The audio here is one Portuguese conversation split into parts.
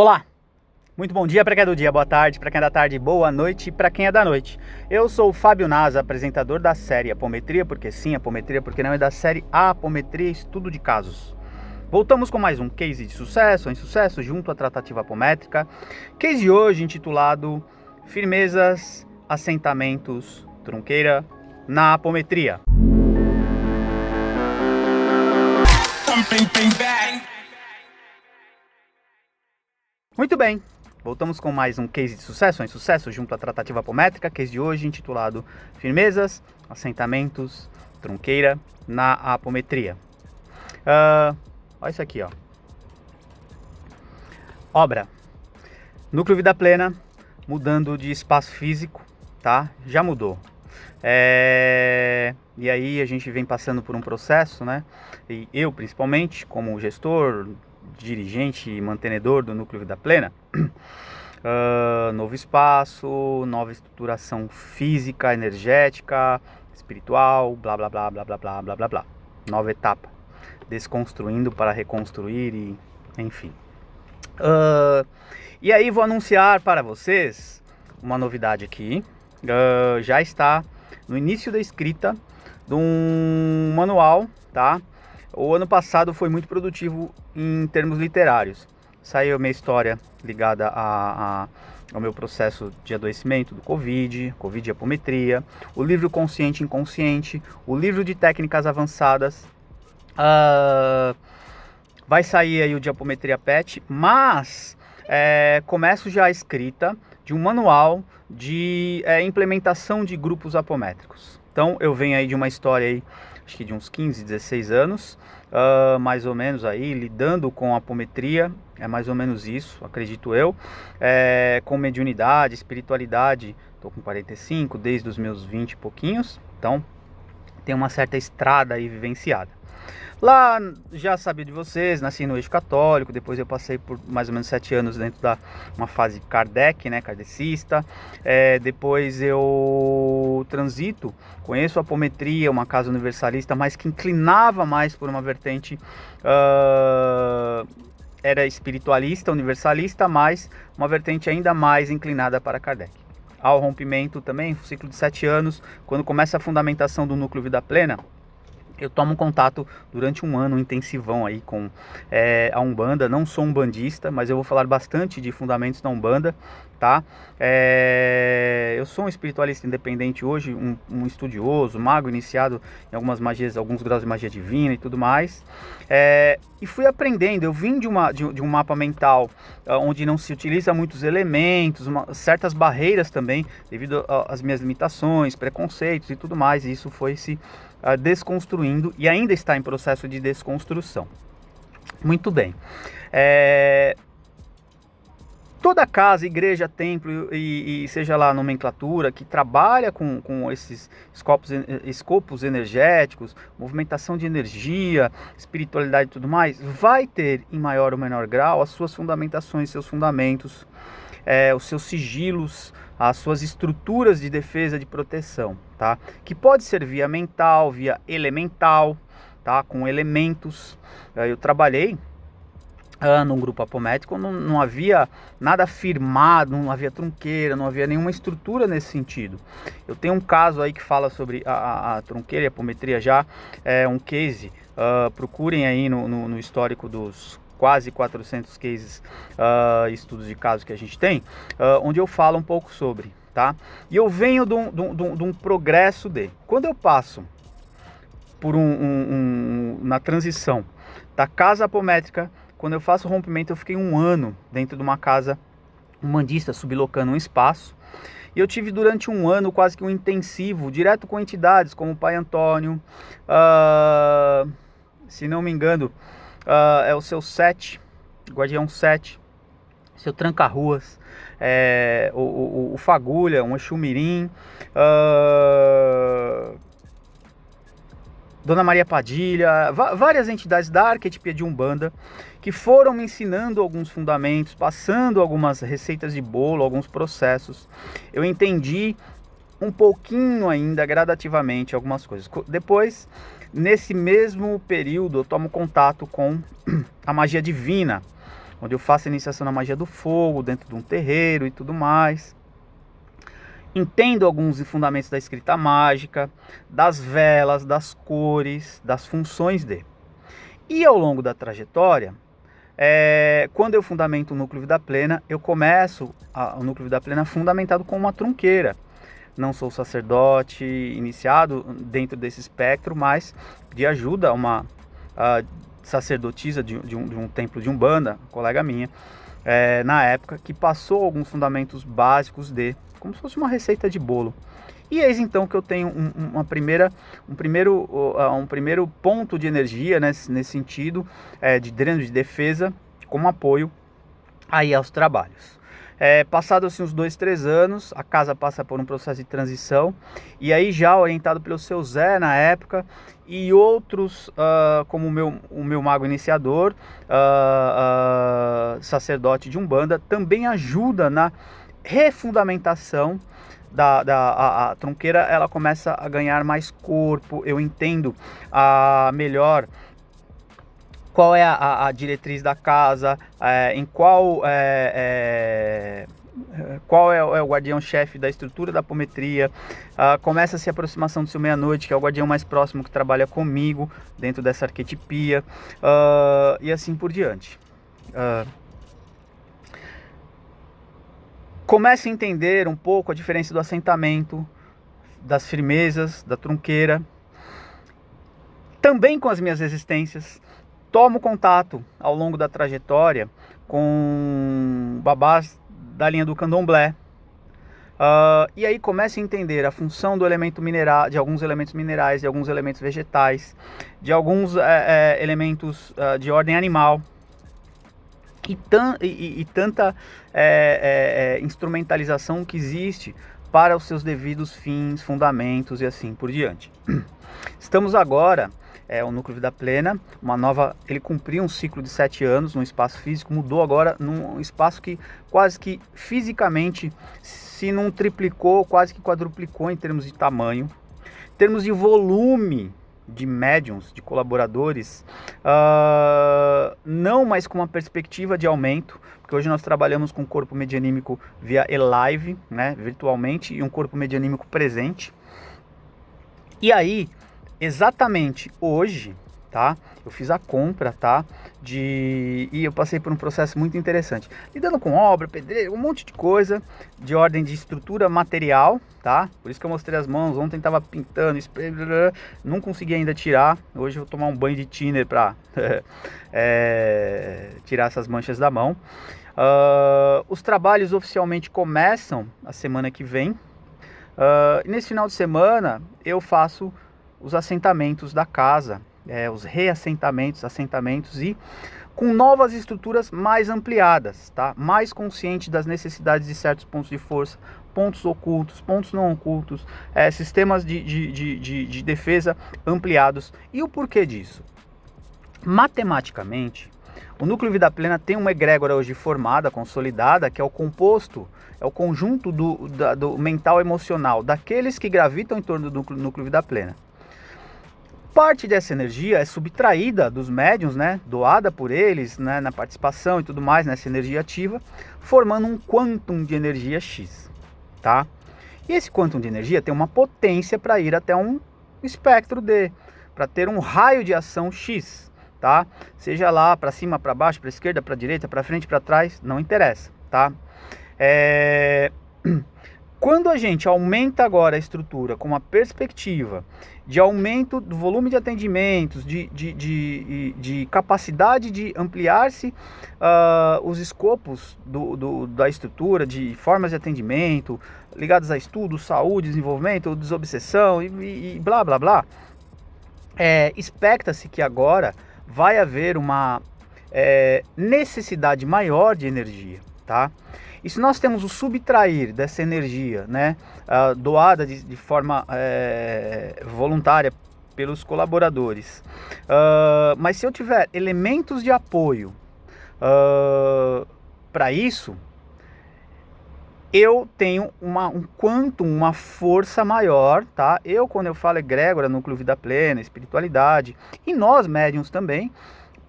Olá, muito bom dia para quem é do dia, boa tarde para quem é da tarde, boa noite para quem é da noite. Eu sou o Fábio Nasa, apresentador da série Apometria, porque sim, Apometria, porque não, é da série Apometria, Estudo de Casos. Voltamos com mais um case de sucesso ou insucesso junto à tratativa apométrica. Case de hoje intitulado Firmezas, Assentamentos, Trunqueira na Apometria. Muito bem, voltamos com mais um case de sucesso ou insucesso junto à tratativa apométrica. Case de hoje intitulado Firmezas, Assentamentos, Trunqueira na Apometria. Olha isso aqui, ó. Obra. Núcleo Vida Plena, mudando de espaço físico, tá? Já mudou. E aí a gente vem passando por um processo, né? E eu, principalmente, como gestor, dirigente e mantenedor do Núcleo Vida Plena, novo espaço, nova estruturação física, energética, espiritual, blá blá blá blá blá blá blá blá blá. Nova etapa. Desconstruindo para reconstruir e enfim. E aí vou anunciar para vocês uma novidade aqui. Já está no início da escrita de um manual, tá? O ano passado foi muito produtivo em termos literários. Saiu a minha história ligada ao meu processo de adoecimento do Covid e apometria, o livro Consciente e Inconsciente, o livro de técnicas avançadas. Vai sair aí o de apometria PET, mas começo já a escrita de um manual de implementação de grupos apométricos. Então eu venho aí de uma história aí, acho que de uns 15, 16 anos, mais ou menos aí, lidando com a apometria, é mais ou menos isso, acredito eu, com mediunidade, espiritualidade, estou com 45, desde os meus 20 e pouquinhos, então tem uma certa estrada aí vivenciada. Lá, já sabia de vocês, nasci no eixo católico, depois eu passei por mais ou menos 7 anos dentro da uma fase Kardec, né, kardecista. Depois eu transito, conheço a apometria, uma casa universalista, mas que inclinava mais por uma vertente, era espiritualista, universalista, mas uma vertente ainda mais inclinada para Kardec. Ao rompimento também, ciclo de 7 anos, quando começa a fundamentação do Núcleo Vida Plena, eu tomo contato durante um ano, um intensivão aí com a Umbanda. Não sou umbandista, mas eu vou falar bastante de fundamentos da Umbanda, tá? Eu sou um espiritualista independente hoje, um estudioso, mago, iniciado em algumas magias, alguns graus de magia divina e tudo mais. E fui aprendendo, eu vim de um mapa mental onde não se utiliza muitos elementos, certas barreiras também, devido às minhas limitações, preconceitos e tudo mais, e isso foi se desconstruindo e ainda está em processo de desconstrução. Muito bem. Toda casa, igreja, templo e seja lá a nomenclatura que trabalha com esses escopos energéticos, movimentação de energia, espiritualidade e tudo mais, vai ter em maior ou menor grau as suas fundamentações, seus fundamentos, os seus sigilos, as suas estruturas de defesa, de proteção, tá? Que pode ser via mental, via elemental, tá? Com elementos. Eu trabalhei num grupo apométrico, não havia nada firmado, não havia trunqueira, não havia nenhuma estrutura nesse sentido. Eu tenho um caso aí que fala sobre a trunqueira e a apometria já, um case, procurem aí no histórico dos quase 400 cases, estudos de casos que a gente tem, onde eu falo um pouco sobre, tá? E eu venho de um progresso quando eu passo por na transição da casa apométrica, quando eu faço o rompimento, eu fiquei um ano dentro de uma casa umbandista, sublocando um espaço, e eu tive durante um ano quase que um intensivo, direto com entidades como o Pai Antônio, se não me engano, é o seu 7, Guardião 7, seu Tranca-Ruas, o Fagulha, um Exu Mirim, Dona Maria Padilha, várias entidades da arquetipia de Umbanda que foram me ensinando alguns fundamentos, passando algumas receitas de bolo, alguns processos. Eu entendi um pouquinho ainda, gradativamente, algumas coisas. Depois, nesse mesmo período, eu tomo contato com a magia divina, onde eu faço a iniciação na magia do fogo, dentro de um terreiro e tudo mais. Entendo alguns fundamentos da escrita mágica, das velas, das cores, das funções de. E ao longo da trajetória, quando eu fundamento o Núcleo Vida Plena, eu começo o Núcleo Vida Plena fundamentado com uma trunqueira. Não sou sacerdote iniciado dentro desse espectro, mas de ajuda a uma sacerdotisa de um templo de Umbanda, colega minha, na época, que passou alguns fundamentos básicos como se fosse uma receita de bolo. E eis então que eu tenho um primeiro ponto de energia, né, nesse sentido, de dreno de defesa, como apoio aí aos trabalhos. Passados assim, uns 2, 3 anos, a casa passa por um processo de transição, e aí já orientado pelo seu Zé na época, e outros, como o meu mago iniciador, sacerdote de Umbanda, também ajuda na refundamentação a trunqueira. Ela começa a ganhar mais corpo, eu entendo melhor qual é a diretriz da casa, em qual é o guardião-chefe da estrutura da apometria. Começa-se a aproximação do seu meia-noite, que é o guardião mais próximo que trabalha comigo dentro dessa arquetipia, e assim por diante. Comece a entender um pouco a diferença do assentamento, das firmezas, da trunqueira, também com as minhas resistências. Tomo contato ao longo da trajetória com babás da linha do candomblé, e aí comece a entender a função do elemento mineral, de alguns elementos minerais, de alguns elementos vegetais, de alguns elementos de ordem animal, e tanta instrumentalização que existe para os seus devidos fins, fundamentos e assim por diante. Estamos agora, o Núcleo Vida Plena, ele cumpriu um ciclo de 7 anos no espaço físico, mudou agora num espaço que quase que fisicamente, se não triplicou, quase que quadruplicou em termos de tamanho, em termos de volume de médiums, de colaboradores, não mais com uma perspectiva de aumento, porque hoje nós trabalhamos com um corpo medianímico via e-live, né, virtualmente, e um corpo medianímico presente. E aí, exatamente hoje, tá, eu fiz a compra, tá, e eu passei por um processo muito interessante, lidando com obra, pedreiro, um monte de coisa, de ordem de estrutura material, tá, por isso que eu mostrei as mãos. Ontem estava pintando, não consegui ainda tirar. Hoje eu vou tomar um banho de thinner para tirar essas manchas da mão. Os trabalhos oficialmente começam a semana que vem, e nesse final de semana eu faço os assentamentos da casa, os reassentamentos, assentamentos, e com novas estruturas mais ampliadas, tá? Mais consciente das necessidades de certos pontos de força, pontos ocultos, pontos não ocultos, sistemas de defesa ampliados. E o porquê disso? Matematicamente, o Núcleo Vida Plena tem uma egrégora hoje formada, consolidada, que é o composto, é o conjunto do mental emocional, daqueles que gravitam em torno do Núcleo Vida Plena. Parte dessa energia é subtraída dos médiuns, né, doada por eles, né, na participação e tudo mais, nessa energia ativa, formando um quantum de energia X, tá? E esse quantum de energia tem uma potência para ir até um espectro D, para ter um raio de ação X, tá? Seja lá para cima, para baixo, para esquerda, para direita, para frente, para trás, não interessa, tá? Quando a gente aumenta agora a estrutura com uma perspectiva de aumento do volume de atendimentos, de capacidade de ampliar-se os escopos da estrutura, de formas de atendimento ligadas a estudo, saúde, desenvolvimento, desobsessão e blá blá blá, expecta-se que agora vai haver uma necessidade maior de energia, tá? E se nós temos o subtrair dessa energia, né, doada de forma voluntária pelos colaboradores, mas se eu tiver elementos de apoio para isso, eu tenho um quantum, uma força maior, tá? Quando eu falo egrégora, Núcleo Vida Plena, espiritualidade, e nós médiuns também,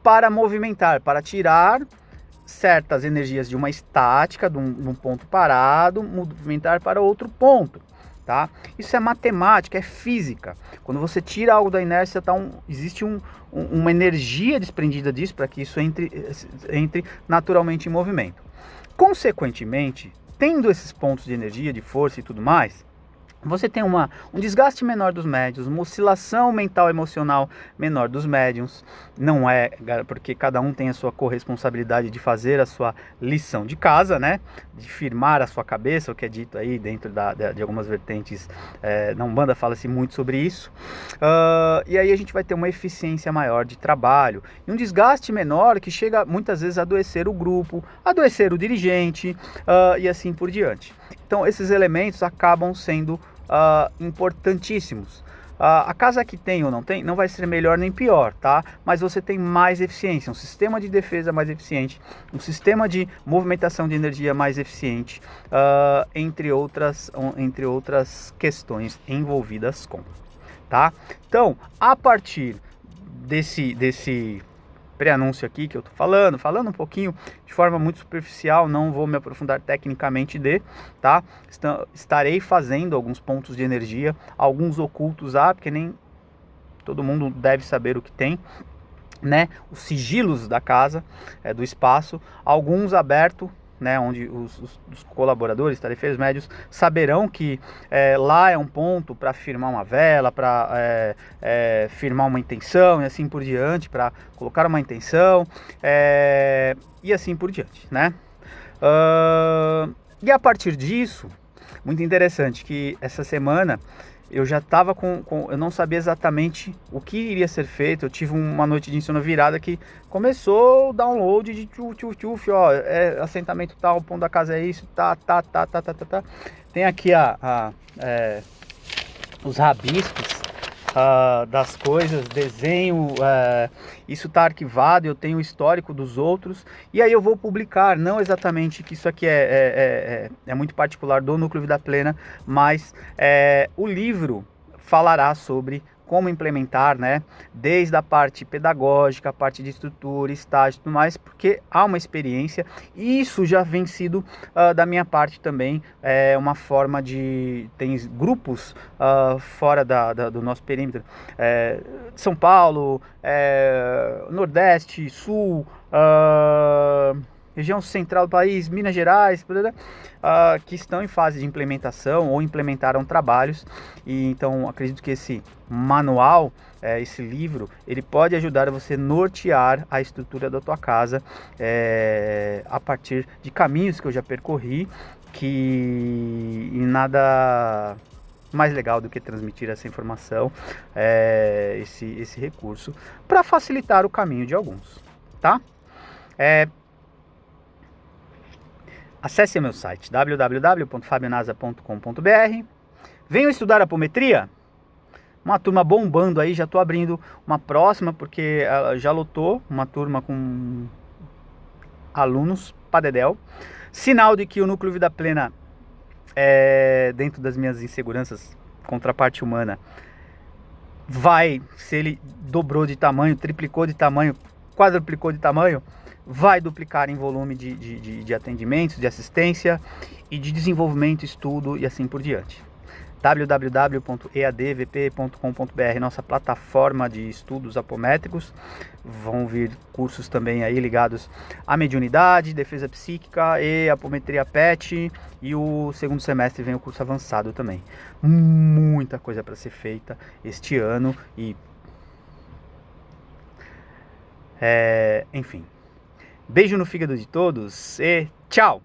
para movimentar, para tirar certas energias de uma estática, de um ponto parado, movimentar para outro ponto. Tá? Isso é matemática, é física. Quando você tira algo da inércia, existe uma energia desprendida disso para que isso entre naturalmente em movimento. Consequentemente, tendo esses pontos de energia, de força e tudo mais, você tem um desgaste menor dos médiums, uma oscilação mental e emocional menor dos médiums. Não é, porque cada um tem a sua corresponsabilidade de fazer a sua lição de casa, né? De firmar a sua cabeça, o que é dito aí dentro de algumas vertentes na Umbanda, fala-se muito sobre isso. E aí a gente vai ter uma eficiência maior de trabalho e um desgaste menor que chega muitas vezes a adoecer o grupo, adoecer o dirigente e assim por diante. Então esses elementos acabam sendo importantíssimos. A casa que tem ou não tem, não vai ser melhor nem pior, tá? Mas você tem mais eficiência, um sistema de defesa mais eficiente, um sistema de movimentação de energia mais eficiente, entre outras questões envolvidas com, tá? Então, a partir desse pré-anúncio aqui que eu tô falando um pouquinho de forma muito superficial, não vou me aprofundar tecnicamente tá? Estarei fazendo alguns pontos de energia, alguns ocultos, porque nem todo mundo deve saber o que tem, né? Os sigilos da casa, do espaço, alguns abertos, né, onde os colaboradores, tarefeiros médios, saberão que lá é um ponto para firmar uma vela, para firmar uma intenção e assim por diante, para colocar uma intenção e assim por diante, né? E a partir disso, muito interessante que essa semana eu já estava eu não sabia exatamente o que iria ser feito. Eu tive uma noite de insônia virada que começou o download de tchuf, ó, assentamento tal, o ponto da casa é isso, tá. Tem aqui os rabiscos das coisas, desenho, isso está arquivado, eu tenho o histórico dos outros, e aí eu vou publicar, não exatamente que isso aqui é muito particular do Núcleo Vida Plena, mas o livro falará sobre como implementar, né, desde a parte pedagógica, a parte de estrutura, estágio e tudo mais, porque há uma experiência, e isso já vem sido da minha parte também, uma forma tem grupos fora do nosso perímetro, São Paulo, Nordeste, Sul, região central do país, Minas Gerais, que estão em fase de implementação ou implementaram trabalhos, e então acredito que esse manual, esse livro, ele pode ajudar você a nortear a estrutura da tua casa a partir de caminhos que eu já percorri, e nada mais legal do que transmitir essa informação, esse recurso, para facilitar o caminho de alguns, tá? Acesse meu site www.fabionasa.com.br. Venham estudar apometria. Uma turma bombando aí, já estou abrindo uma próxima, porque já lotou uma turma com alunos padedel. Sinal de que o Núcleo Vida Plena, dentro das minhas inseguranças contra a parte humana, se ele dobrou de tamanho, triplicou de tamanho, quadruplicou de tamanho, vai duplicar em volume de atendimentos, de assistência e de desenvolvimento, estudo e assim por diante. www.eadvp.com.br, nossa plataforma de estudos apométricos. Vão vir cursos também aí ligados à mediunidade, defesa psíquica e apometria PET, e o segundo semestre vem o curso avançado também. Muita coisa para ser feita este ano e enfim. Beijo no fígado de todos e tchau!